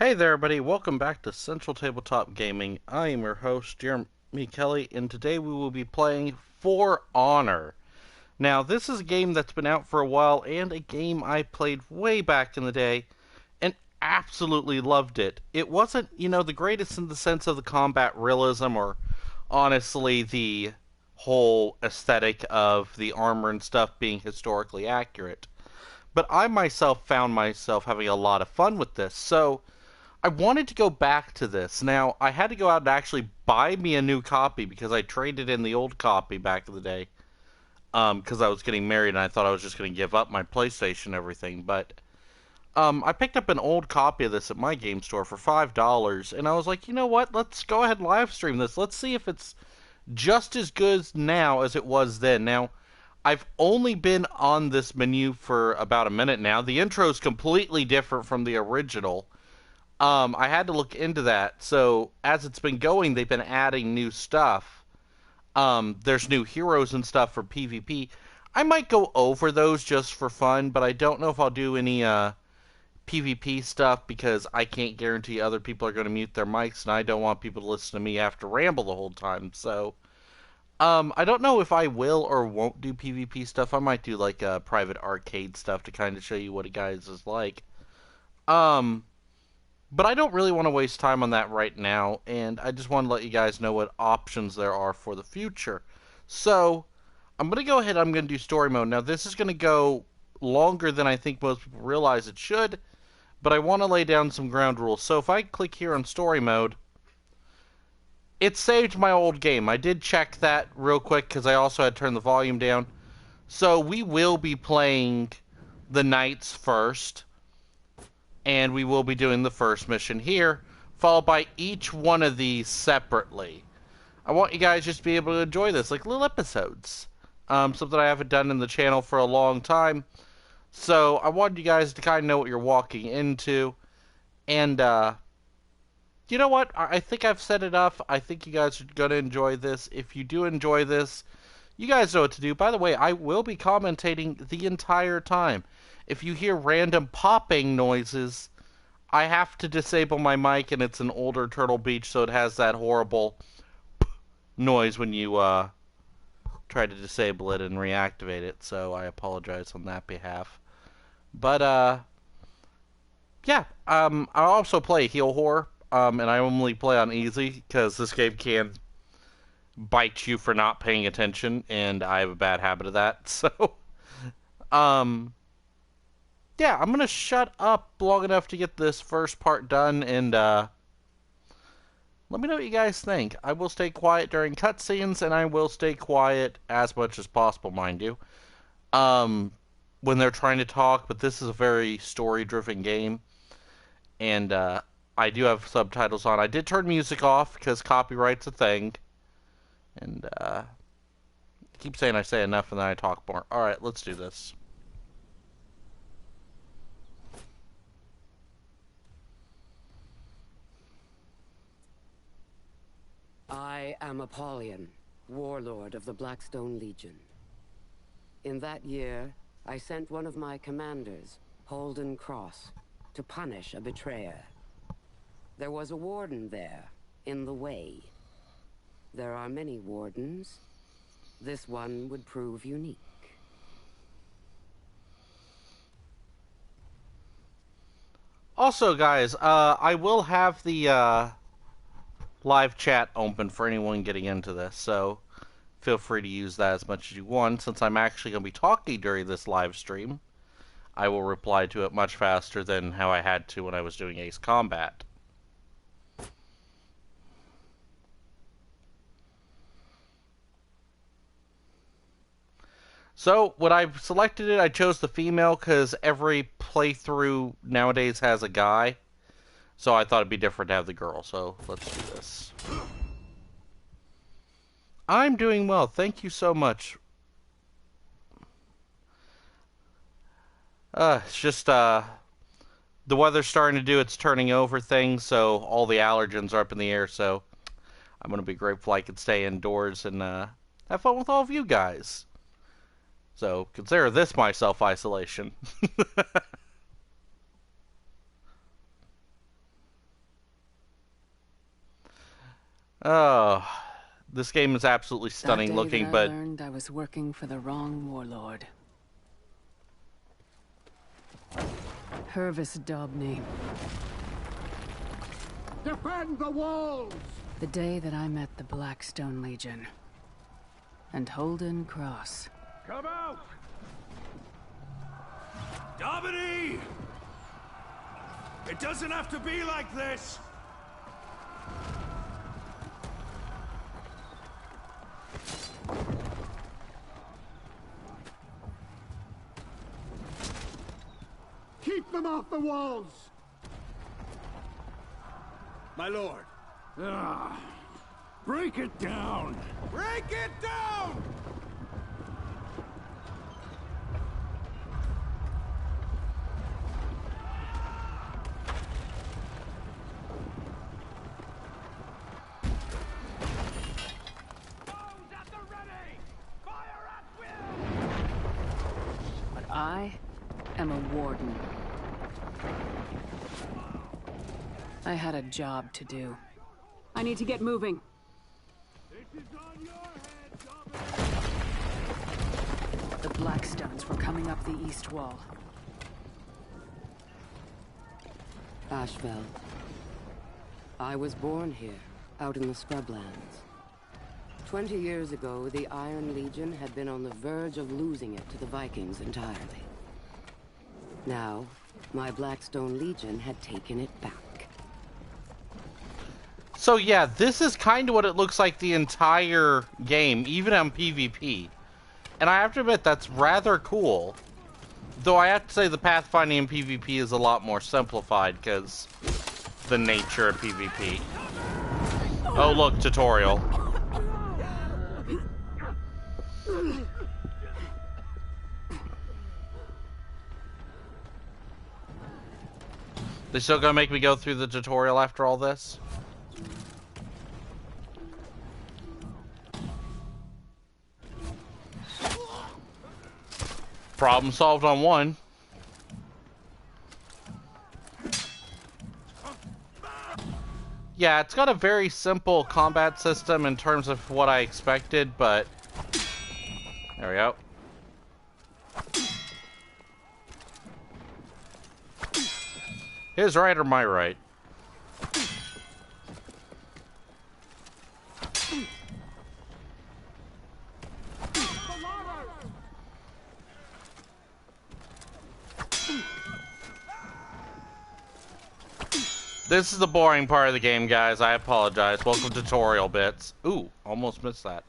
Hey there, everybody. Welcome back to Central Tabletop Gaming. I am your host, Jeremy Kelly, and today we will be playing For Honor. Now, this is a game that's been out for a while, and a game I played way back in the day, and absolutely loved it. It wasn't, the greatest in the sense of the combat realism, or honestly, the whole aesthetic of the armor and stuff being historically accurate. But I myself found myself having a lot of fun with this, so I wanted to go back to this. Now, I had to go out and actually buy me a new copy because I traded in the old copy back in the day. Because I was getting married and I thought I was just going to give up my PlayStation and everything. But I picked up an old copy of this at my game store for $5, and I was like, you know what? Let's go ahead and live stream this. Let's see if it's just as good now as it was then. Now, I've only been on this menu for about a minute now. The intro is completely different from the original. I had to look into that. So as it's been going, they've been adding new stuff. There's new heroes and stuff for PvP. I might go over those just for fun, but I don't know if I'll do any PvP stuff because I can't guarantee other people are going to mute their mics, and I don't want people to listen to me have to ramble the whole time. So I don't know if I will or won't do PvP stuff. I might do like private arcade stuff to kind of show you what it guys is like. Um, but I don't really want to waste time on that right now, and I just want to let you guys know what options there are for the future. So, I'm going to go ahead, I'm going to do story mode. Now, this is going to go longer than I think most people realize it should, but I want to lay down some ground rules. So, if I click here on story mode, it saved my old game. I did check that real quick because I also had to turn the volume down. So, we will be playing the knights first, and we will be doing the first mission here, followed by each one of these separately. I want you guys just to be able to enjoy this, like little episodes. Something I haven't done in the channel for a long time. So I wanted you guys to kind of know what you're walking into. And, you know what? I think I've said enough. I think you guys are going to enjoy this. If you do enjoy this, you guys know what to do. By the way, I will be commentating the entire time. If you hear random popping noises, I have to disable my mic, and it's an older Turtle Beach, so it has that horrible noise when you try to disable it and reactivate it, so I apologize on that behalf. But, yeah, I also play Heal Horror, and I only play on easy, because this game can bite you for not paying attention, and I have a bad habit of that, so, yeah, I'm gonna shut up long enough to get this first part done, and let me know what you guys think. I will stay quiet during cutscenes, and I will stay quiet as much as possible, mind you, when they're trying to talk, but this is a very story-driven game, and I do have subtitles on. I did turn music off, because copyright's a thing, and I keep saying I say enough, and then I talk more. Alright, let's do this. I am Apollyon, warlord of the Blackstone Legion. In that year, I sent one of my commanders, Holden Cross, to punish a betrayer. There was a warden there, in the way. There are many wardens. This one would prove unique. Also, guys, I will have the live chat open for anyone getting into this, so feel free to use that as much as you want. Since I'm actually going to be talking during this live stream, I will reply to it much faster than how I had to when I was doing Ace Combat. So, when I selected it, I chose the female because every playthrough nowadays has a guy. So I thought it'd be different to have the girl, so let's do this. I'm doing well, thank you so much. It's just, the weather's starting to do its turning over thing, so all the allergens are up in the air, so I'm gonna be grateful I can stay indoors and, have fun with all of you guys. So, consider this my self-isolation. Oh, this game is absolutely stunning That day looking, that I but learned I was working for the wrong warlord. Hervis Daubney. Defend the walls! The day that I met the Blackstone Legion. And Holden Cross. Come out! Daubney! It doesn't have to be like this! Keep them off the walls! My lord. Break it down! Break it down! But I am a warden. I had a job to do. I need to get moving. The Blackstones were coming up the east wall. Ashveld. I was born here, out in the scrublands. 20 years ago, the Iron Legion had been on the verge of losing it to the Vikings entirely. Now, my Blackstone Legion had taken it back. so yeah, this is kind of what it looks like the entire game, even on PvP. And I have to admit, that's rather cool. Though I have to say the pathfinding in PvP is a lot more simplified because the nature of PvP. Oh look, tutorial. They still gonna make me go through the tutorial after all this? Problem solved on one. Yeah, it's got a very simple combat system in terms of what I expected, but... There we go. His right or my right? This is the boring part of the game, guys. I apologize. Welcome to tutorial bits. Ooh, almost missed that.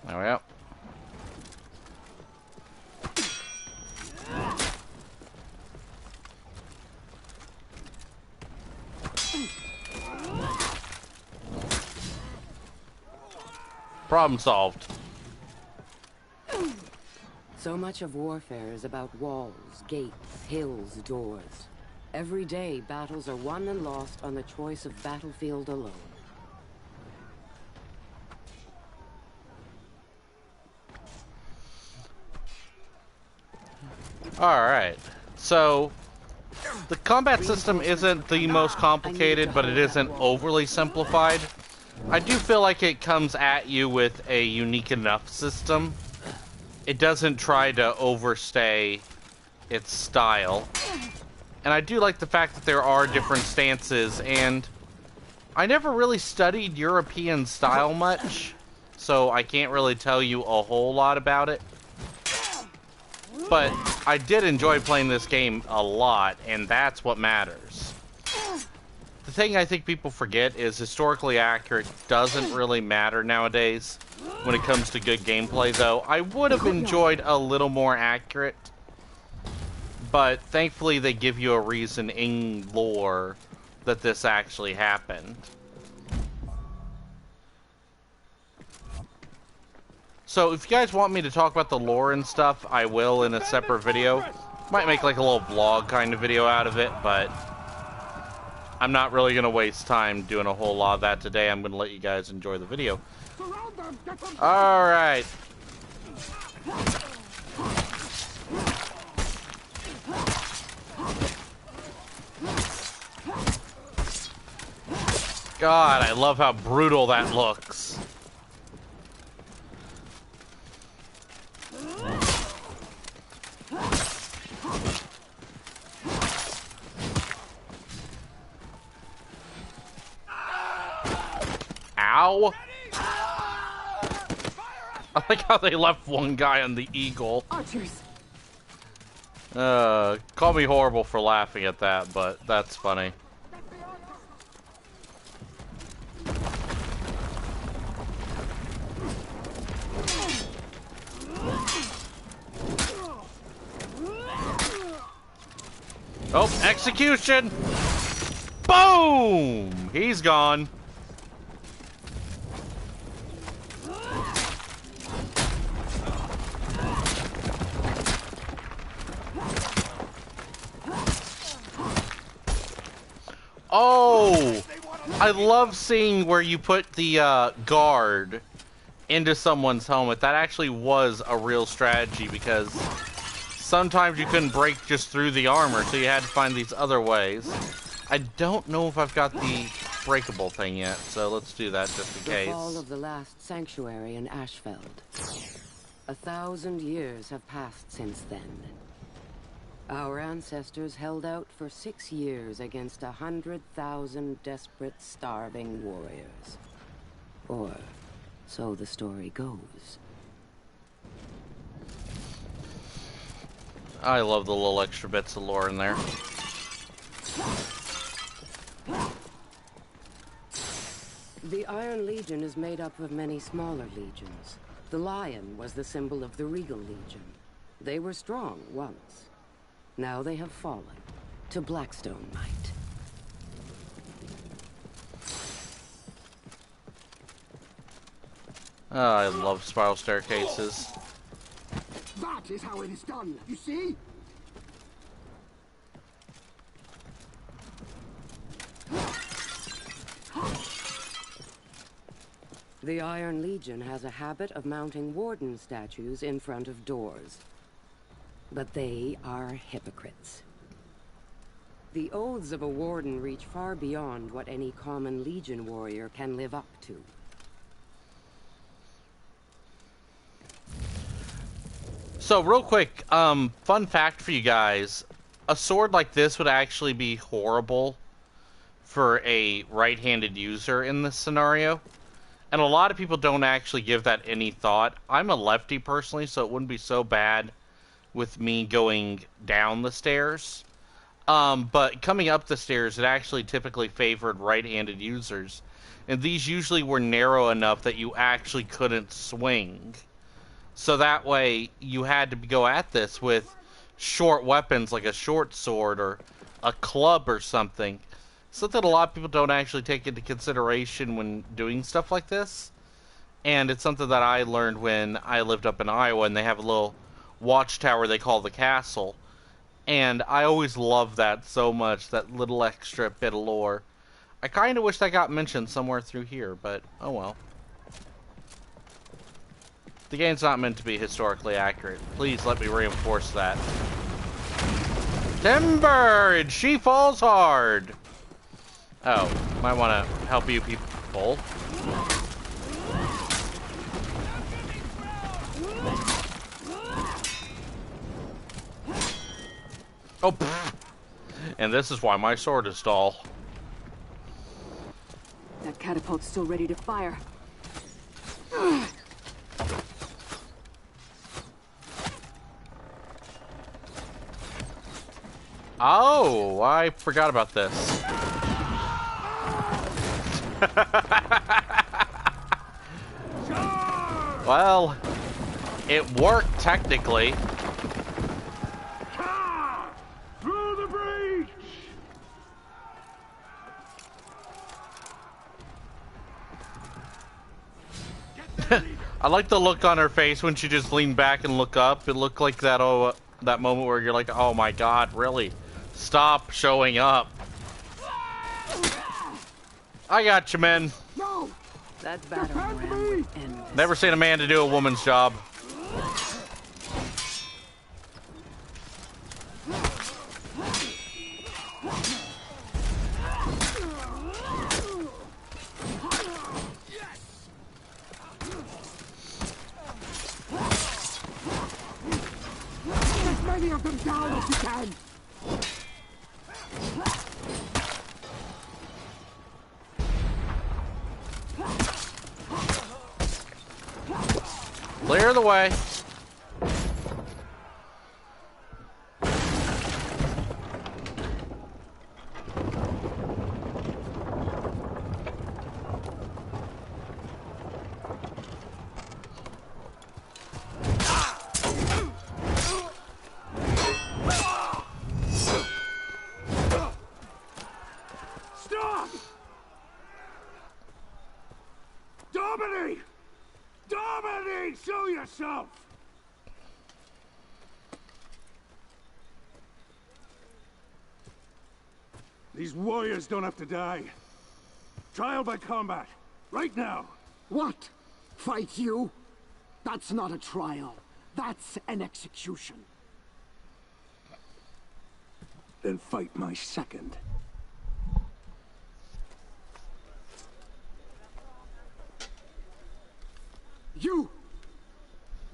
There we go. Problem solved. So much of warfare is about walls, gates, hills, doors. Every day, battles are won and lost on the choice of battlefield alone. Alright, so the combat system isn't the most complicated, but it isn't overly simplified. I do feel like it comes at you with a unique enough system. It doesn't try to overstay its style. And I do like the fact that there are different stances, and I never really studied European style much, so I can't really tell you a whole lot about it. But I did enjoy playing this game a lot, and that's what matters. The thing I think people forget is historically accurate doesn't really matter nowadays when it comes to good gameplay, though. I would have enjoyed a little more accurate, but thankfully they give you a reason in lore that this actually happened. So if you guys want me to talk about the lore and stuff, I will in a separate video. Might make like a little vlog kind of video out of it, but I'm not really going to waste time doing a whole lot of that today. I'm going to let you guys enjoy the video. Alright. God, I love how brutal that looks. Ow! I like how they left one guy on the eagle. Archers. Call me horrible for laughing at that, but that's funny. Oh, execution! Boom! He's gone. Oh! I love seeing where you put the guard into someone's helmet. That actually was a real strategy because sometimes you couldn't break just through the armor, so you had to find these other ways. I don't know if I've got the breakable thing yet, so let's do that just in case. The fall of the last sanctuary in Ashfeld. 1,000 years have passed since then. Our ancestors held out for 6 years against 100,000 desperate, starving warriors. Or so the story goes. I love the little extra bits of lore in there. The Iron Legion is made up of many smaller legions. The lion was the symbol of the Regal Legion. They were strong once. Now they have fallen to Blackstone might. Oh, I love spiral staircases. That is how it is done, you see? The Iron Legion has a habit of mounting warden statues in front of doors. But they are hypocrites. The oaths of a warden reach far beyond what any common Legion warrior can live up to. So, real quick, fun fact for you guys. A sword like this would actually be horrible for a right-handed user in this scenario. And a lot of people don't actually give that any thought. I'm a lefty personally, so it wouldn't be so bad with me going down the stairs. But coming up the stairs, it actually typically favored right-handed users. And these usually were narrow enough that you actually couldn't swing. So that way, you had to go at this with short weapons like a short sword or a club or something. Something a lot of people don't actually take into consideration when doing stuff like this. And it's something that I learned when I lived up in Iowa, and they have a little watchtower they call the castle. And I always loved that so much, that little extra bit of lore. I kind of wish that got mentioned somewhere through here, but oh well. The game's not meant to be historically accurate. Please let me reinforce that. Timber! And she falls hard! Oh, might want to help you people. Oh, pfft. And this is why my sword is dull. That catapult's still ready to fire. Oh, I forgot about this. Well, it worked technically. Through the breach! I like the look on her face when she just leaned back and looked up. It looked like that that moment where you're like, oh my god, really? Stop showing up. I got you, men. That battering ram would end this. Never seen a man to do a woman's job. them down if you can! Clear the way. Stop! Domini! Domini! Show yourself! These warriors don't have to die. Trial by combat. Right now. What? Fight you? That's not a trial. That's an execution. Then fight my second.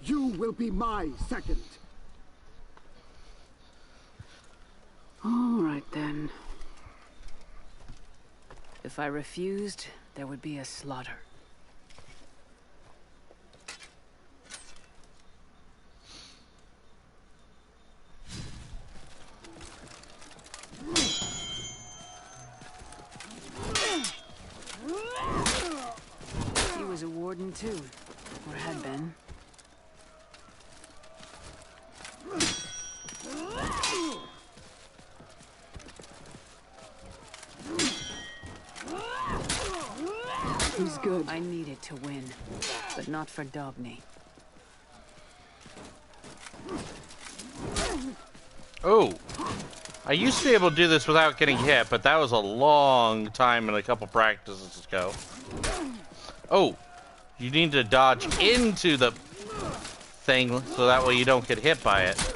You will be my second. All right, then. If I refused, there would be a slaughter. He was a warden, too. Or had been. He's good. I needed to win, but not for Dobny. Oh, I used to be able to do this without getting hit, but that was a long time and a couple practices ago. Oh, you need to dodge into the thing so that way you don't get hit by it.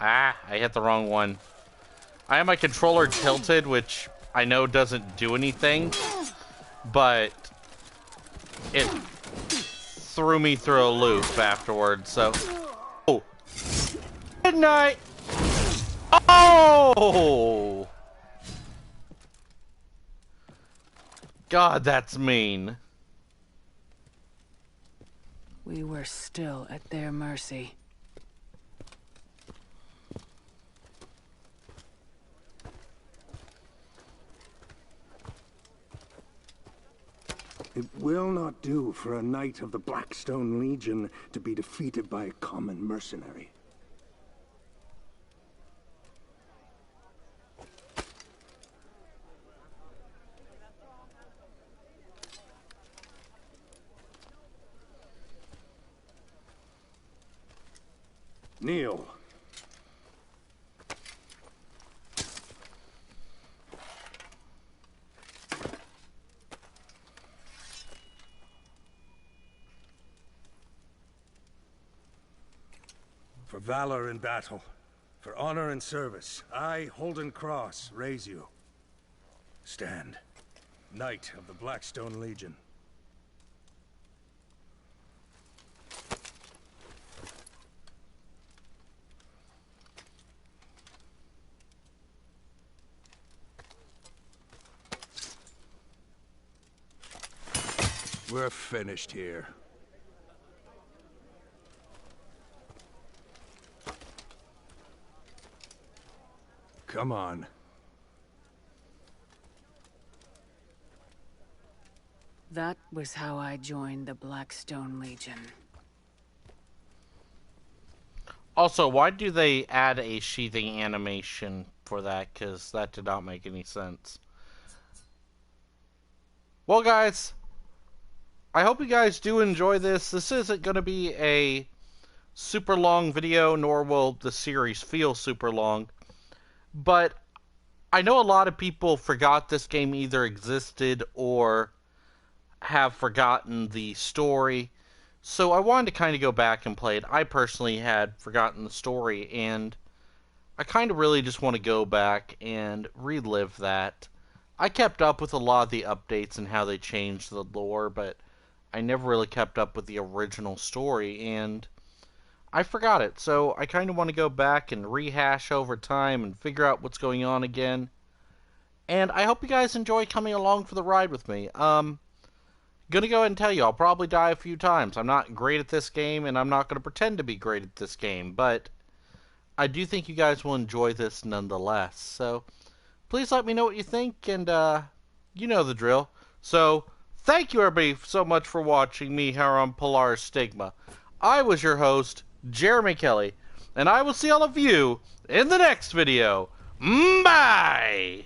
Ah, I hit the wrong one. I have my controller tilted, which I know doesn't do anything, but it threw me through a loop afterwards, so... Oh! Good night! Oh! God, that's mean. We were still at their mercy. It will not do for a knight of the Blackstone Legion to be defeated by a common mercenary. Kneel. For valor in battle, for honor and service, I, Holden Cross, raise you. Stand, Knight of the Blackstone Legion. We're finished here. Come on. That was how I joined the Blackstone Legion. Also, why do they add a sheathing animation for that? Because that did not make any sense. Well, guys, I hope you guys do enjoy this. This isn't going to be a super long video, nor will the series feel super long. But I know a lot of people forgot this game either existed or have forgotten the story. So I wanted to kind of go back and play it. I personally had forgotten the story, and I kind of really just want to go back and relive that. I kept up with a lot of the updates and how they changed the lore, but I never really kept up with the original story, and I forgot it. So I kind of want to go back and rehash over time and figure out what's going on again. And I hope you guys enjoy coming along for the ride with me. Gonna go ahead and tell you, I'll probably die a few times. I'm not great at this game, and I'm not gonna pretend to be great at this game, but I do think you guys will enjoy this nonetheless. So please let me know what you think, and you know the drill. So thank you everybody so much for watching me here on Polaris Stigma. I was your host, Jeremy Kelly, and I will see all of you in the next video. Bye!